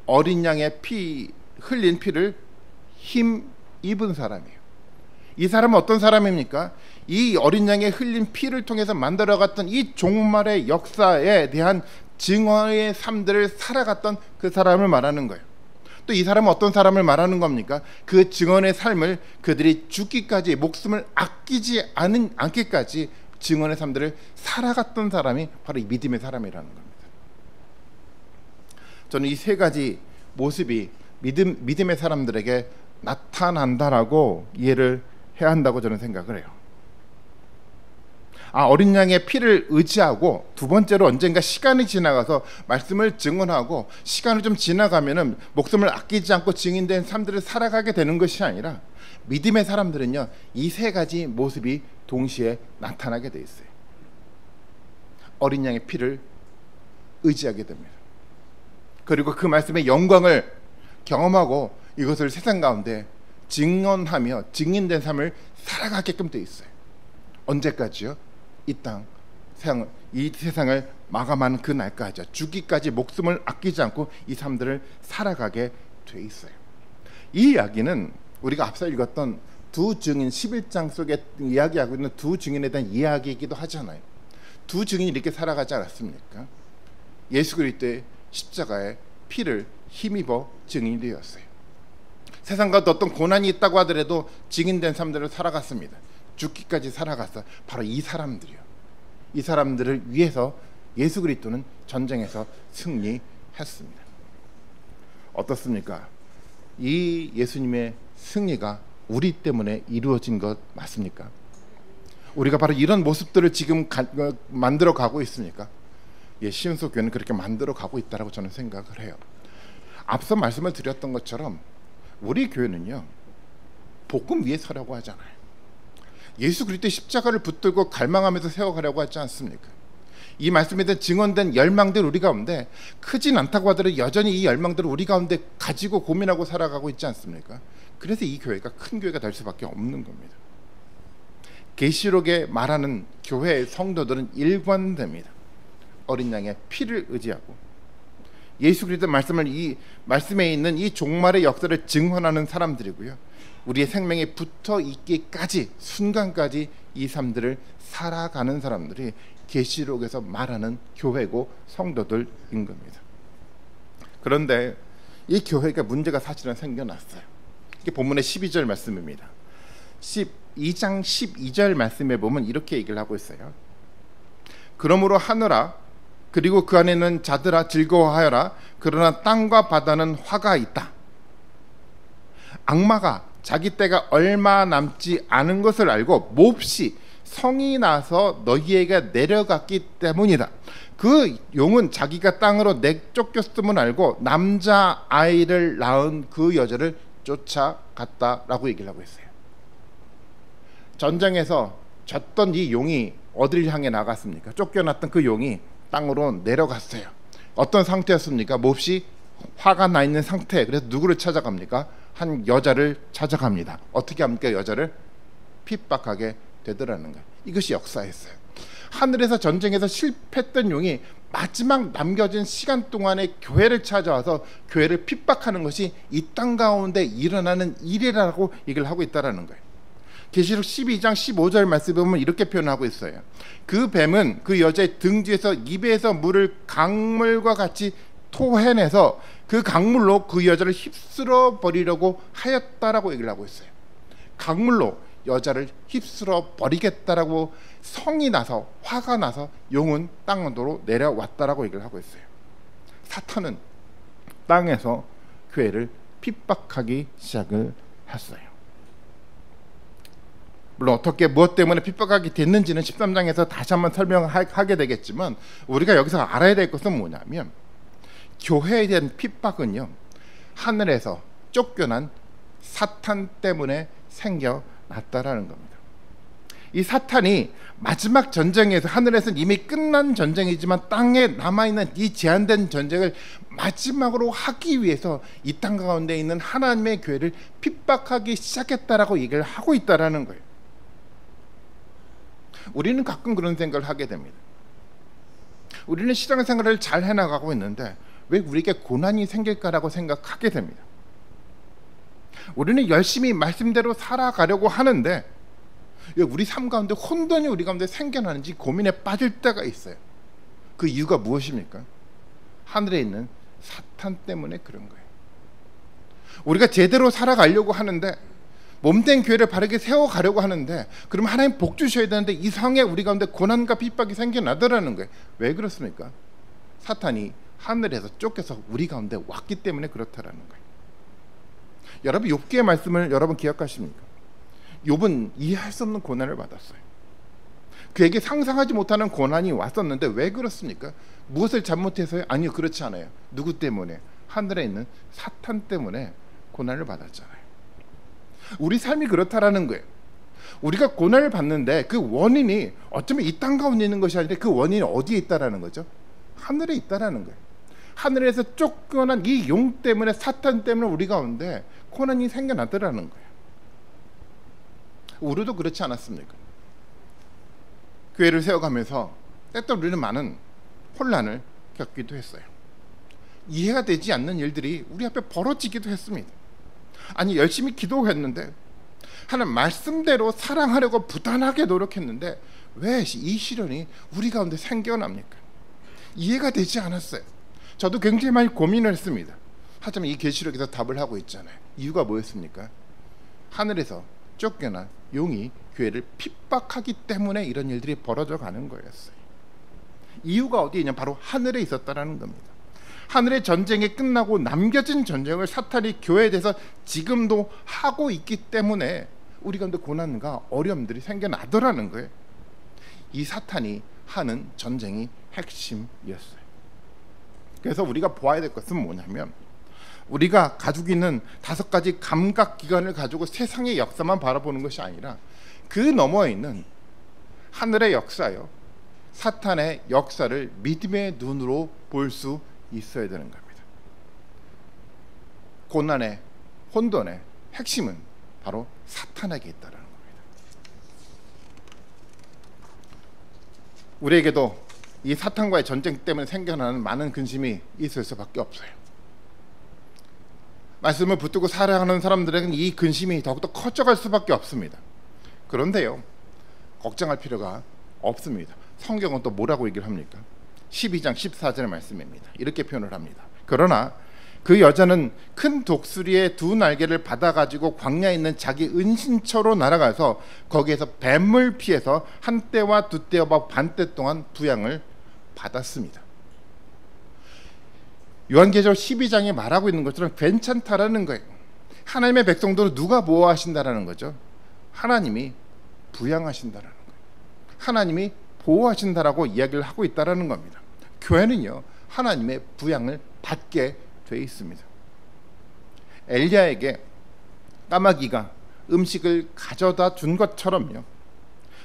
어린 양의 흘린 피를 힘입은 사람이에요. 이 사람은 어떤 사람입니까? 이 어린 양의 흘린 피를 통해서 만들어갔던 이 종말의 역사에 대한 증언의 삶들을 살아갔던 그 사람을 말하는 거예요. 또 이 사람은 어떤 사람을 말하는 겁니까? 그 증언의 삶을 그들이 죽기까지 목숨을 아끼지 않기까지 증언의 삶들을 살아갔던 사람이 바로 이 믿음의 사람이라는 겁니다. 저는 이 세 가지 모습이 믿음의 사람들에게 나타난다라고 이해를 해야 한다고 저는 생각을 해요. 어린 양의 피를 의지하고, 두 번째로 언젠가 시간이 지나가서 말씀을 증언하고 시간이 좀 지나가면은 목숨을 아끼지 않고 증인된 삶들을 살아가게 되는 것이 아니라, 믿음의 사람들은요, 이 세 가지 모습이 동시에 나타나게 돼 있어요. 어린 양의 피를 의지하게 됩니다. 그리고 그 말씀의 영광을 경험하고 이것을 세상 가운데 증언하며 증인된 삶을 살아가게끔 돼 있어요. 언제까지요? 이 세상을 마감하는 그 날까지, 죽기까지 목숨을 아끼지 않고 이 삶들을 살아가게 돼 있어요. 이 이야기는 우리가 앞서 읽었던 두 증인 11장 속에 이야기하고 있는 두 증인에 대한 이야기이기도 하잖아요. 두 증인이 이렇게 살아가지 않았습니까? 예수 그리스도의 십자가에 피를 힘입어 증인이 되었어요. 세상 가운데 어떤 고난이 있다고 하더라도 증인된 삶들을 살아갔습니다. 죽기까지 살아갔어. 바로 이 사람들이요. 이 사람들을 위해서 예수 그리스도는 전쟁에서 승리했습니다. 어떻습니까? 이 예수님의 승리가 우리 때문에 이루어진 것 맞습니까? 우리가 바로 이런 모습들을 지금 만들어 가고 있습니까? 시온서 교회는 그렇게 만들어 가고 있다고 저는 생각을 해요. 앞서 말씀을 드렸던 것처럼 우리 교회는요, 복음 위에 서려고 하잖아요. 예수 그리스도의 십자가를 붙들고 갈망하면서 세워가려고 하지 않습니까? 이 말씀에 대한 증언된 열망들 우리 가운데 크진 않다고 하더라도 여전히 이 열망들을 우리 가운데 가지고 고민하고 살아가고 있지 않습니까? 그래서 이 교회가 큰 교회가 될 수밖에 없는 겁니다. 계시록에 말하는 교회의 성도들은 일관됩니다. 어린 양의 피를 의지하고 예수 그리스도 말씀을 이 말씀에 있는 이 종말의 역사를 증언하는 사람들이고요. 우리의 생명에 붙어 있기까지 순간까지 이 삶들을 살아가는 사람들이 계시록에서 말하는 교회고 성도들인 겁니다. 그런데 이 교회가 문제가 사실은 생겨났어요. 이게 본문의 12절 말씀입니다. 12장 12절 말씀에 보면 이렇게 얘기를 하고 있어요. 그러므로 하늘아 그리고 그 안에 있는 자들아 즐거워하여라. 그러나 땅과 바다는 화가 있다. 악마가 자기 때가 얼마 남지 않은 것을 알고 몹시 성이 나서 너희에게 내려갔기 때문이다. 그 용은 자기가 땅으로 내쫓겼음을 알고 남자 아이를 낳은 그 여자를 쫓아갔다라고 얘기를 하고 있어요. 전쟁에서 졌던 이 용이 어디를 향해 나갔습니까? 쫓겨났던 그 용이 땅으로 내려갔어요. 어떤 상태였습니까? 몹시 화가 나 있는 상태. 그래서 누구를 찾아갑니까? 한 여자를 찾아갑니다. 어떻게 합니까? 여자를 핍박하게 되더라는 거예요. 이것이 역사였어요. 하늘에서 전쟁에서 실패했던 용이 마지막 남겨진 시간 동안에 교회를 찾아와서 교회를 핍박하는 것이 이 땅 가운데 일어나는 일이라고 얘기를 하고 있다는 거예요. 계시록 12장 15절 말씀에 보면 이렇게 표현하고 있어요. 그 뱀은 그 여자의 등 뒤에서 입에서 물을 강물과 같이 토해내서 그 강물로 그 여자를 휩쓸어 버리려고 하였다라고 얘기를 하고 있어요. 강물로 여자를 휩쓸어 버리겠다라고 성이 나서 화가 나서 용은 땅으로 내려왔다라고 얘기를 하고 있어요. 사탄은 땅에서 교회를 핍박하기 시작을 했어요. 물론 어떻게 무엇 때문에 핍박하게 됐는지는 13장에서 다시 한번 설명하게 되겠지만 우리가 여기서 알아야 될 것은 뭐냐면 교회에 대한 핍박은요 하늘에서 쫓겨난 사탄 때문에 생겨났다라는 겁니다. 이 사탄이 마지막 전쟁에서 하늘에서는 이미 끝난 전쟁이지만 땅에 남아있는 이 제한된 전쟁을 마지막으로 하기 위해서 이 땅 가운데 있는 하나님의 교회를 핍박하기 시작했다라고 얘기를 하고 있다라는 거예요. 우리는 가끔 그런 생각을 하게 됩니다. 우리는 신앙생활을 잘 해나가고 있는데 왜 우리에게 고난이 생길까라고 생각하게 됩니다. 우리는 열심히 말씀대로 살아가려고 하는데 왜 우리 삶 가운데 혼돈이 우리 가운데 생겨나는지 고민에 빠질 때가 있어요. 그 이유가 무엇입니까? 하늘에 있는 사탄 때문에 그런 거예요. 우리가 제대로 살아가려고 하는데 몸된 교회를 바르게 세워가려고 하는데 그럼 하나님 복 주셔야 되는데 이상하게 우리 가운데 고난과 핍박이 생겨나더라는 거예요. 왜 그렇습니까? 사탄이 하늘에서 쫓겨서 우리 가운데 왔기 때문에 그렇다라는 거예요. 여러분 욥기의 말씀을 여러분 기억하십니까? 욥은 이해할 수 없는 고난을 받았어요. 그에게 상상하지 못하는 고난이 왔었는데 왜 그렇습니까? 무엇을 잘못해서요? 아니요, 그렇지 않아요. 누구 때문에? 하늘에 있는 사탄 때문에 고난을 받았잖아요. 우리 삶이 그렇다라는 거예요. 우리가 고난을 받는데 그 원인이 어쩌면 이 땅 가운데 있는 것이 아니라 그 원인이 어디에 있다라는 거죠? 하늘에 있다라는 거예요. 하늘에서 쫓겨난 이 용 때문에 사탄 때문에 우리 가운데 고난이 생겨나더라는 거예요. 우리도 그렇지 않았습니까? 교회를 세워가면서 때때로 우리는 많은 혼란을 겪기도 했어요. 이해가 되지 않는 일들이 우리 앞에 벌어지기도 했습니다. 아니 열심히 기도했는데 하나님 말씀대로 사랑하려고 부단하게 노력했는데 왜 이 시련이 우리 가운데 생겨납니까? 이해가 되지 않았어요. 저도 굉장히 많이 고민을 했습니다. 하지만 이 계시록에서 답을 하고 있잖아요. 이유가 뭐였습니까? 하늘에서 쫓겨난 용이 교회를 핍박하기 때문에 이런 일들이 벌어져 가는 거였어요. 이유가 어디에 있냐? 바로 하늘에 있었다라는 겁니다. 하늘의 전쟁이 끝나고 남겨진 전쟁을 사탄이 교회에 대해서 지금도 하고 있기 때문에 우리 가운데 고난과 어려움들이 생겨나더라는 거예요. 이 사탄이 하는 전쟁이 핵심이었어요. 그래서 우리가 보아야 될 것은 뭐냐면 우리가 가지고 있는 5가지 감각기관을 가지고 세상의 역사만 바라보는 것이 아니라 그 너머에 있는 하늘의 역사요 사탄의 역사를 믿음의 눈으로 볼 수 있어야 되는 겁니다. 고난의 혼돈의 핵심은 바로 사탄에게 있다는 겁니다. 우리에게도 이 사탄과의 전쟁 때문에 생겨나는 많은 근심이 있을 수밖에 없어요. 말씀을 붙들고 살아가는 사람들에게는 이 근심이 더욱더 커져갈 수밖에 없습니다. 그런데요, 걱정할 필요가 없습니다. 성경은 또 뭐라고 얘기를 합니까? 12장 14절의 말씀입니다. 이렇게 표현을 합니다. 그러나 그 여자는 큰 독수리의 두 날개를 받아가지고 광야에 있는 자기 은신처로 날아가서 거기에서 뱀을 피해서 한 때와 두 때와 반 때 동안 부양을 받았습니다. 요한계시록 12장에 말하고 있는 것처럼 괜찮다라는 거예요. 하나님의 백성들을 누가 보호하신다라는 거죠? 하나님이 부양하신다라는 거예요. 하나님이 보호하신다라고 이야기를 하고 있다라는 겁니다. 교회는요, 하나님의 부양을 받게 돼 있습니다. 엘리야에게 까마귀가 음식을 가져다 준 것처럼요,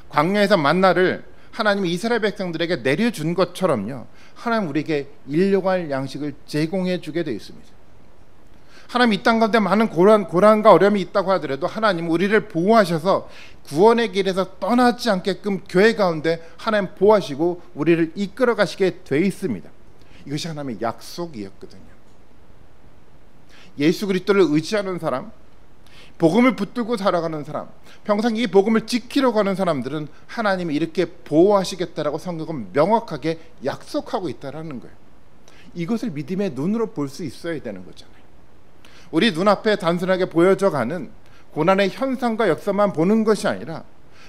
광야에서 만나를 하나님이 이스라엘 백성들에게 내려준 것처럼요, 하나님 우리에게 일용할 양식을 제공해 주게 되어 있습니다. 하나님 이 땅 가운데 많은 고난과 어려움이 있다고 하더라도 하나님 우리를 보호하셔서 구원의 길에서 떠나지 않게끔 교회 가운데 하나님 보호하시고 우리를 이끌어 가시게 되어 있습니다. 이것이 하나님의 약속이었거든요. 예수 그리스도를 의지하는 사람, 복음을 붙들고 살아가는 사람, 평생 이 복음을 지키려고 하는 사람들은 하나님이 이렇게 보호하시겠다라고 성경은 명확하게 약속하고 있다라는 거예요. 이것을 믿음의 눈으로 볼 수 있어야 되는 거잖아요. 우리 눈앞에 단순하게 보여져가는 고난의 현상과 역사만 보는 것이 아니라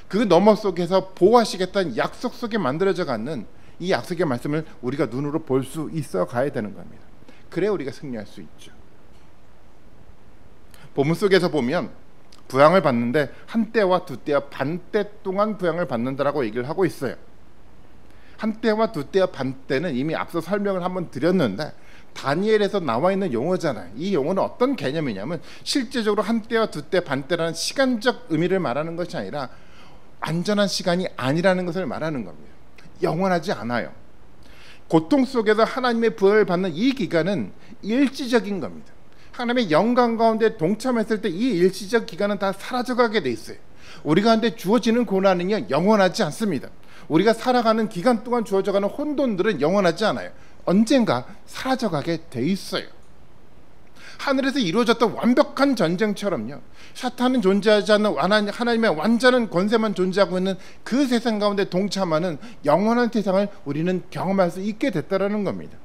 그 너머 속에서 보호하시겠다는 약속 속에 만들어져가는 이 약속의 말씀을 우리가 눈으로 볼 수 있어 가야 되는 겁니다. 그래야 우리가 승리할 수 있죠. 본문 속에서 보면 부양을 받는데 한 때와 두 때와 반 때 동안 부양을 받는다라고 얘기를 하고 있어요. 한 때와 두 때와 반 때는 이미 앞서 설명을 한번 드렸는데 다니엘에서 나와 있는 용어잖아요. 이 용어는 어떤 개념이냐면 실제적으로 한 때와 두 때, 반 때라는 시간적 의미를 말하는 것이 아니라 안전한 시간이 아니라는 것을 말하는 겁니다. 영원하지 않아요. 고통 속에서 하나님의 부활을 받는 이 기간은 일시적인 겁니다. 하나님의 영광 가운데 동참했을 때 이 일시적 기간은 다 사라져가게 돼 있어요. 우리 가운데 주어지는 고난은요, 영원하지 않습니다. 우리가 살아가는 기간 동안 주어져가는 혼돈들은 영원하지 않아요. 언젠가 사라져가게 돼 있어요. 하늘에서 이루어졌던 완벽한 전쟁처럼요, 사탄은 존재하지 않는 하나님의 완전한 권세만 존재하고 있는 그 세상 가운데 동참하는 영원한 세상을 우리는 경험할 수 있게 됐다라는 겁니다.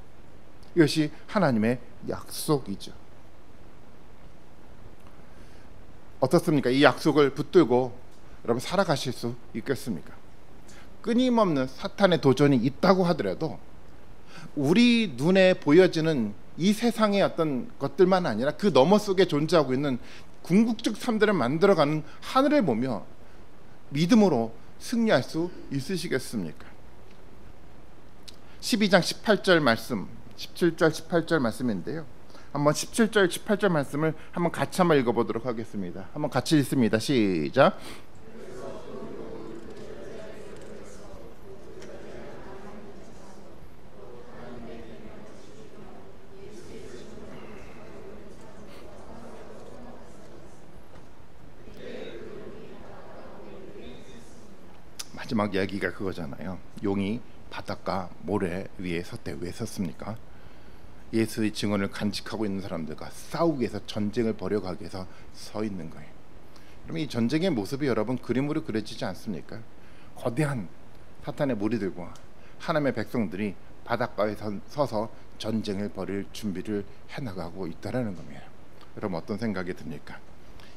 이것이 하나님의 약속이죠. 어떻습니까? 이 약속을 붙들고 여러분 살아가실 수 있겠습니까? 끊임없는 사탄의 도전이 있다고 하더라도 우리 눈에 보여지는 이 세상의 어떤 것들만 아니라 그 너머 속에 존재하고 있는 궁극적 삶들을 만들어가는 하늘을 보며 믿음으로 승리할 수 있으시겠습니까? 12장 18절 말씀, 17절 18절 말씀인데요, 한번 17절 18절 말씀을 한번 같이 한번 읽어보도록 하겠습니다. 한번 같이 읽습니다. 시작. 마지막 이야기가 그거잖아요. 용이 바닷가 모래 위에 섰대. 왜 섰습니까? 예수의 증언을 간직하고 있는 사람들과 싸우기 위해서, 전쟁을 벌여가기 위해서 서 있는 거예요. 그러면 이 전쟁의 모습이 여러분 그림으로 그려지지 않습니까? 거대한 사탄의 무리들과 하나님의 백성들이 바닷가에 서서 전쟁을 벌일 준비를 해나가고 있다는 겁니다. 여러분 어떤 생각이 듭니까?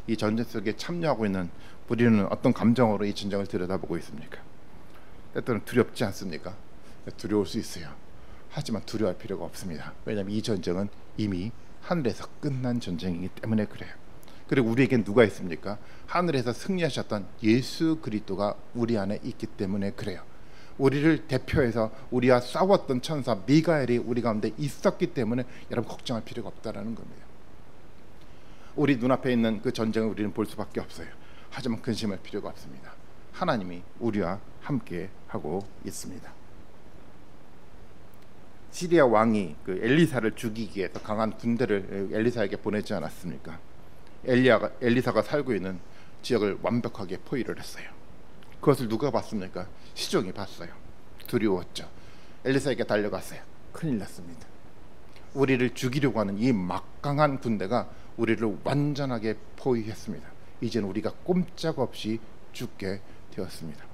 이 전쟁 속에 참여하고 있는 우리는 어떤 감정으로 이 전쟁을 들여다보고 있습니까? 때때로는 두렵지 않습니까? 두려울 수 있어요. 하지만 두려워할 필요가 없습니다. 왜냐하면 이 전쟁은 이미 하늘에서 끝난 전쟁이기 때문에 그래요. 그리고 우리에겐 누가 있습니까? 하늘에서 승리하셨던 예수 그리스도가 우리 안에 있기 때문에 그래요. 우리를 대표해서 우리와 싸웠던 천사 미가엘이 우리 가운데 있었기 때문에 여러분 걱정할 필요가 없다라는 겁니다. 우리 눈앞에 있는 그 전쟁을 우리는 볼 수밖에 없어요. 하지만 근심할 필요가 없습니다. 하나님이 우리와 함께 하고 있습니다. 시리아 왕이 그 엘리사를 죽이기 위해서 강한 군대를 엘리사에게 보내지 않았습니까? 엘리사가 살고 있는 지역을 완벽하게 포위를 했어요. 그것을 누가 봤습니까? 시종이 봤어요. 두려웠죠. 엘리사에게 달려갔어요. 큰일 났습니다. 우리를 죽이려고 하는 이 막강한 군대가 우리를 완전하게 포위했습니다. 이제는 우리가 꼼짝없이 죽게 되었습니다.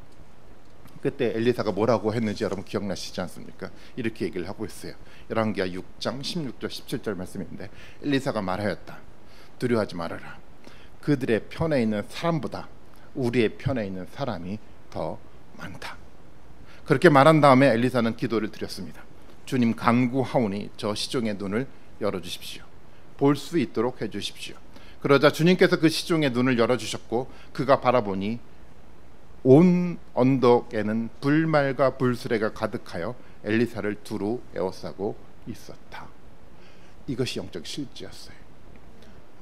그때 엘리사가 뭐라고 했는지 여러분 기억나시지 않습니까? 이렇게 얘기를 하고 있어요. 열왕기하 6장 16절 17절 말씀인데, 엘리사가 말하였다. 두려워하지 말아라. 그들의 편에 있는 사람보다 우리의 편에 있는 사람이 더 많다. 그렇게 말한 다음에 엘리사는 기도를 드렸습니다. 주님, 간구하오니 저 시종의 눈을 열어주십시오. 볼 수 있도록 해주십시오. 그러자 주님께서 그 시종의 눈을 열어주셨고, 그가 바라보니 온 언덕에는 불말과 불수레가 가득하여 엘리사를 두루 에워싸고 있었다. 이것이 영적 실제였어요.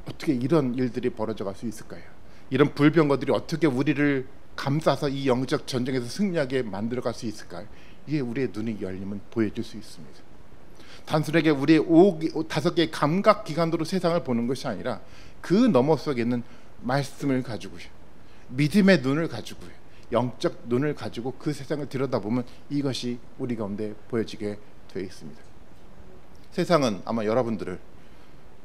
어떻게 이런 일들이 벌어져 갈 수 있을까요? 이런 불병거들이 어떻게 우리를 감싸서 이 영적 전쟁에서 승리하게 만들어갈 수 있을까요? 이게 우리의 눈이 열리면 보여줄 수 있습니다. 단순하게 우리의 5개의 감각기관으로 세상을 보는 것이 아니라 그 너머 속에 있는 말씀을 가지고요, 믿음의 눈을 가지고요, 영적 눈을 가지고 그 세상을 들여다보면 이것이 우리 가운데 보여지게 되어 있습니다. 세상은 아마 여러분들을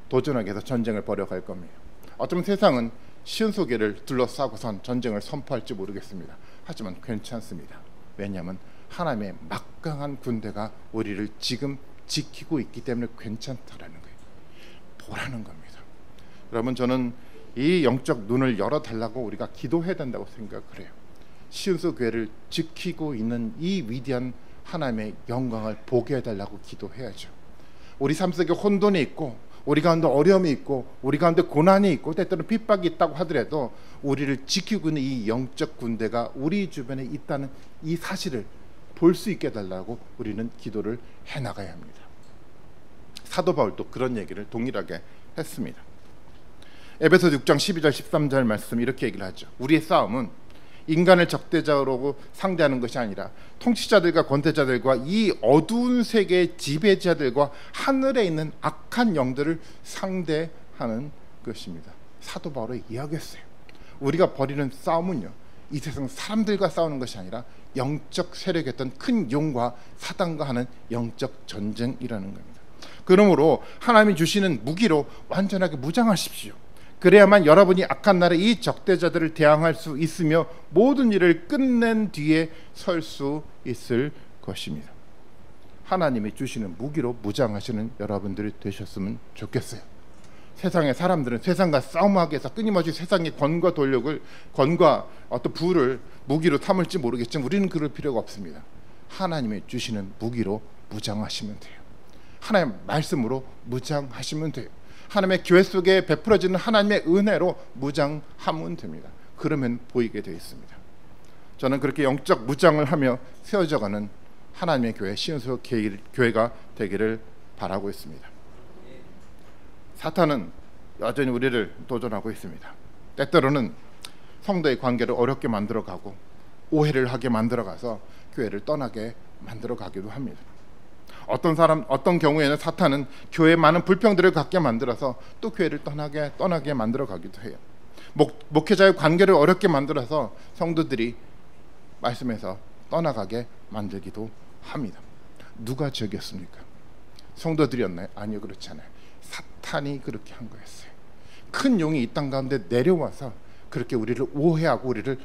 도전하게 해서 전쟁을 벌여갈 겁니다. 어쩌면 세상은 시온 소개를 둘러싸고선 전쟁을 선포할지 모르겠습니다. 하지만 괜찮습니다. 왜냐하면 하나님의 막강한 군대가 우리를 지금 지키고 있기 때문에 괜찮다라는 거예요. 보라는 겁니다. 여러분, 저는 이 영적 눈을 열어달라고 우리가 기도해야 된다고 생각을 해요. 시온서 교회를 지키고 있는 이 위대한 하나님의 영광을 보게 해달라고 기도해야죠. 우리 삶 속에 혼돈이 있고, 우리 가운데 어려움이 있고, 우리 가운데 고난이 있고, 때때로 핍박이 있다고 하더라도 우리를 지키고 있는 이 영적 군대가 우리 주변에 있다는 이 사실을 볼 수 있게 해달라고 우리는 기도를 해나가야 합니다. 사도 바울도 그런 얘기를 동일하게 했습니다. 에베소 6장 12절 13절 말씀 이렇게 얘기를 하죠. 우리의 싸움은 인간을 적대자로 상대하는 것이 아니라 통치자들과 권태자들과 이 어두운 세계의 지배자들과 하늘에 있는 악한 영들을 상대하는 것입니다. 사도 바울이 이야기했어요. 우리가 벌이는 싸움은요, 이 세상 사람들과 싸우는 것이 아니라 영적 세력이었던 큰 용과 사단과 하는 영적 전쟁이라는 겁니다. 그러므로 하나님이 주시는 무기로 완전하게 무장하십시오. 그래야만 여러분이 악한 날에 이 적대자들을 대항할 수 있으며 모든 일을 끝낸 뒤에 설 수 있을 것입니다. 하나님이 주시는 무기로 무장하시는 여러분들이 되셨으면 좋겠어요. 세상의 사람들은 세상과 싸움하기 위해서 끊임없이 세상의 권과 권력을, 권과 어떤 부를 무기로 삼을지 모르겠지만 우리는 그럴 필요가 없습니다. 하나님이 주시는 무기로 무장하시면 돼요. 하나님의 말씀으로 무장하시면 돼요. 하나님의 교회 속에 베풀어지는 하나님의 은혜로 무장하면 됩니다. 그러면 보이게 되어 있습니다. 저는 그렇게 영적 무장을 하며 세워져가는 하나님의 교회 시온서 교회가 되기를 바라고 있습니다. 사탄은 여전히 우리를 도전하고 있습니다. 때때로는 성도의 관계를 어렵게 만들어가고 오해를 하게 만들어가서 교회를 떠나게 만들어가기도 합니다. 어떤 경우에는 사탄은 교회에 많은 불평들을 갖게 만들어서 또 교회를 떠나게 만들어가기도 해요. 목회자의 관계를 어렵게 만들어서 성도들이 말씀에서 떠나가게 만들기도 합니다. 누가 저기였습니까? 성도들이었나요? 아니요, 그렇지 않아요. 사탄이 그렇게 한 거였어요. 큰 용이 이 땅 가운데 내려와서 그렇게 우리를 오해하고 우리를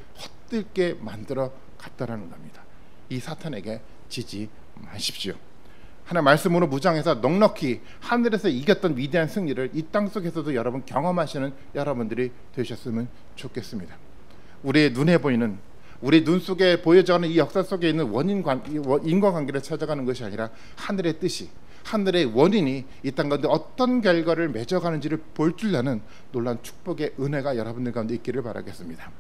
헛들게 만들어 갔다라는 겁니다. 이 사탄에게 지지 마십시오. 하나님 말씀으로 무장해서 넉넉히 하늘에서 이겼던 위대한 승리를 이 땅 속에서도 여러분 경험하시는 여러분들이 되셨으면 좋겠습니다. 우리의 눈에 보이는, 우리 눈 속에 보여져가는 이 역사 속에 있는 인과관계를 찾아가는 것이 아니라 하늘의 뜻이, 하늘의 원인이 이 땅 가운데 어떤 결과를 맺어가는지를 볼 줄 아는 놀라운 축복의 은혜가 여러분들 가운데 있기를 바라겠습니다.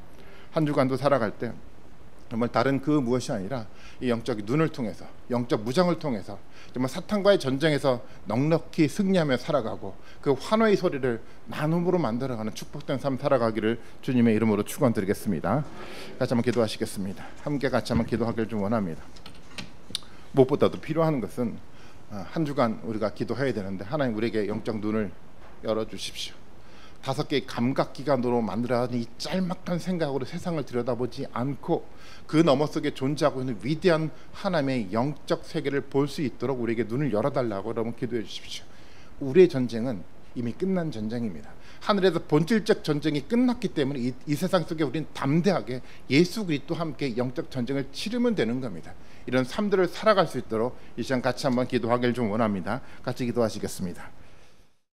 한 주간도 살아갈 때 정말 다른 그 무엇이 아니라 이 영적 눈을 통해서, 영적 무장을 통해서 정말 사탄과의 전쟁에서 넉넉히 승리하며 살아가고 그 환호의 소리를 나눔으로 만들어가는 축복된 삶 살아가기를 주님의 이름으로 축원드리겠습니다. 같이 한번 기도하시겠습니다. 함께 같이 한번 기도하기를 좀 원합니다. 무엇보다도 필요한 것은 한 주간 우리가 기도해야 되는데 하나님 우리에게 영적 눈을 열어주십시오. 5개의 감각기관으로 만들어진 이 짤막한 생각으로 세상을 들여다보지 않고 그 너머 속에 존재하고 있는 위대한 하나님의 영적 세계를 볼 수 있도록 우리에게 눈을 열어달라고 여러분 기도해 주십시오. 우리의 전쟁은 이미 끝난 전쟁입니다. 하늘에서 본질적 전쟁이 끝났기 때문에 이 세상 속에 우리는 담대하게 예수 그리스도와 함께 영적 전쟁을 치르면 되는 겁니다. 이런 삶들을 살아갈 수 있도록 이 시간 같이 한번 기도하기를 좀 원합니다. 같이 기도하시겠습니다.